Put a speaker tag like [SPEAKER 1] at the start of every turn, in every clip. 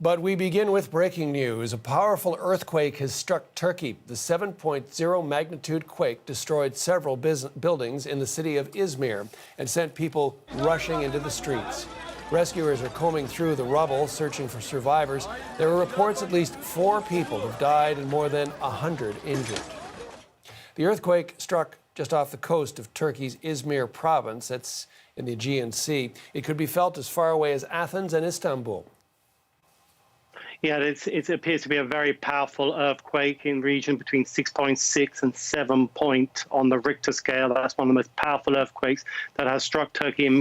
[SPEAKER 1] But we begin with breaking news. A powerful earthquake has struck Turkey. The 7.0 magnitude quake destroyed several buildings in the city of Izmir and sent people rushing into the streets. Rescuers are combing through the rubble, searching for survivors. There are reports at least 4 people have died and more than 100 injured. The earthquake struck just off the coast of Turkey's Izmir province. That's in the Aegean Sea. It could be felt as far away as Athens and Istanbul.
[SPEAKER 2] Yeah, it appears to be a very powerful earthquake in region between 6.6 and 7 point on the Richter scale. That's one of the most powerful earthquakes that has struck Turkey in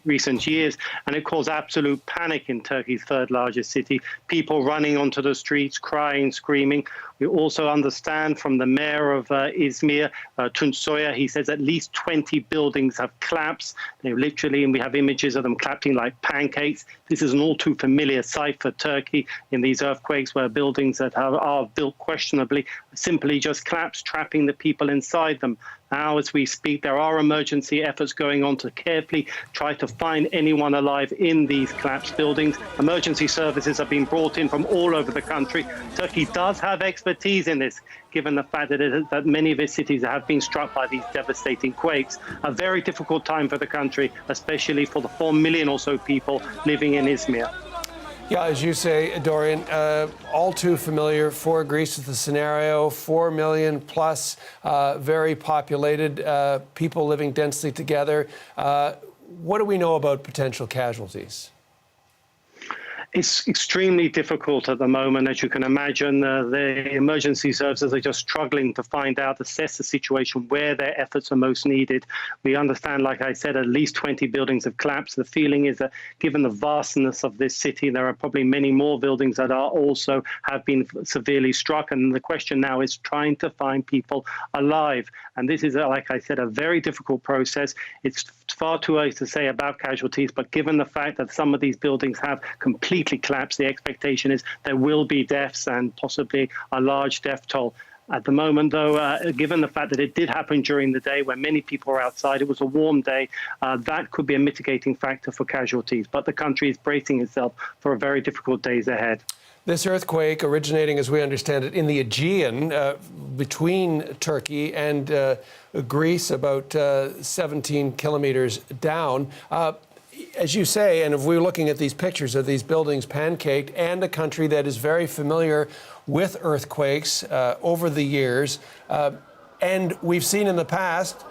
[SPEAKER 2] recent years. And it caused absolute panic in Turkey's third largest city. People running onto the streets, crying, screaming. We also understand from the mayor of Izmir, Tunç Soyer, he says at least 20 buildings have collapsed. They literally, and we have images of them collapsing like pancakes. This is an all too familiar sight for Turkey in these earthquakes, where buildings that are built questionably simply just collapse, trapping the people inside them. Now, as we speak, there are emergency efforts going on to carefully try to find anyone alive in these collapsed buildings. Emergency services have been brought in from all over the country. Turkey does have expertise in this, given the fact that many of its cities have been struck by these devastating quakes. A very difficult time for the country, especially for the 4 million or so people living in Izmir.
[SPEAKER 1] Yeah, as you say, Dorian, all too familiar for Greece with the scenario, 4 million plus, very populated, people living densely together. What do we know about potential casualties?
[SPEAKER 2] It's extremely difficult at the moment, as you can imagine. The emergency services are just struggling to find out, assess the situation, where their efforts are most needed. We understand, like I said, at least 20 buildings have collapsed. The feeling is that given the vastness of this city, there are probably many more buildings that are also have been severely struck. And the question now is trying to find people alive. And this is, like I said, a very difficult process. It's far too early to say about casualties, but given the fact that some of these buildings have completely collapsed, the expectation is there will be deaths and possibly a large death toll. At the moment, though, given the fact that it did happen during the day when many people were outside, it was a warm day, that could be a mitigating factor for casualties. But the country is bracing itself for a very difficult days ahead.
[SPEAKER 1] This earthquake originating, as we understand it, in the Aegean, between Turkey and Greece, about 17 kilometers down. As you say, and if we're looking at these pictures of these buildings pancaked, and a country that is very familiar with earthquakes over the years, and we've seen in the past,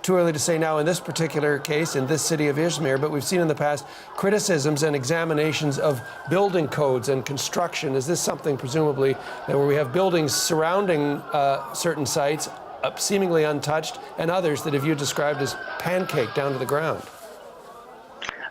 [SPEAKER 1] too early to say now in this particular case, in this city of Izmir, but we've seen in the past criticisms and examinations of building codes and construction. Is this something, presumably, that where we have buildings surrounding certain sites, seemingly untouched, and others that have you described as pancaked down to the ground?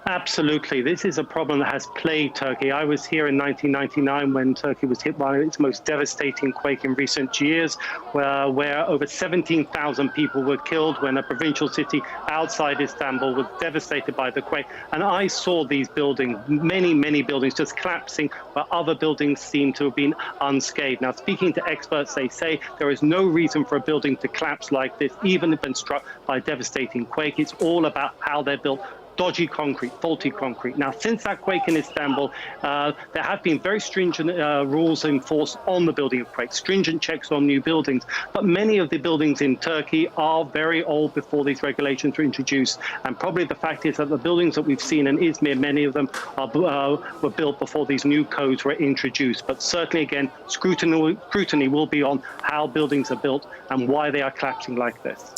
[SPEAKER 2] Absolutely. This is a problem that has plagued Turkey. I was here in 1999 when Turkey was hit by its most devastating quake in recent years, where over 17,000 people were killed when a provincial city outside Istanbul was devastated by the quake. And I saw these buildings, many buildings just collapsing, where other buildings seem to have been unscathed. Now, speaking to experts, they say there is no reason for a building to collapse like this, even if it's struck by a devastating quake. It's all about how they're built. Dodgy concrete, faulty concrete. Now, since that quake in Istanbul, there have been very stringent rules enforced on the building of quakes, stringent checks on new buildings. But many of the buildings in Turkey are very old before these regulations were introduced. And probably the fact is that the buildings that we've seen in Izmir, many of them were built before these new codes were introduced. But certainly, again, scrutiny will be on how buildings are built and why they are collapsing like this.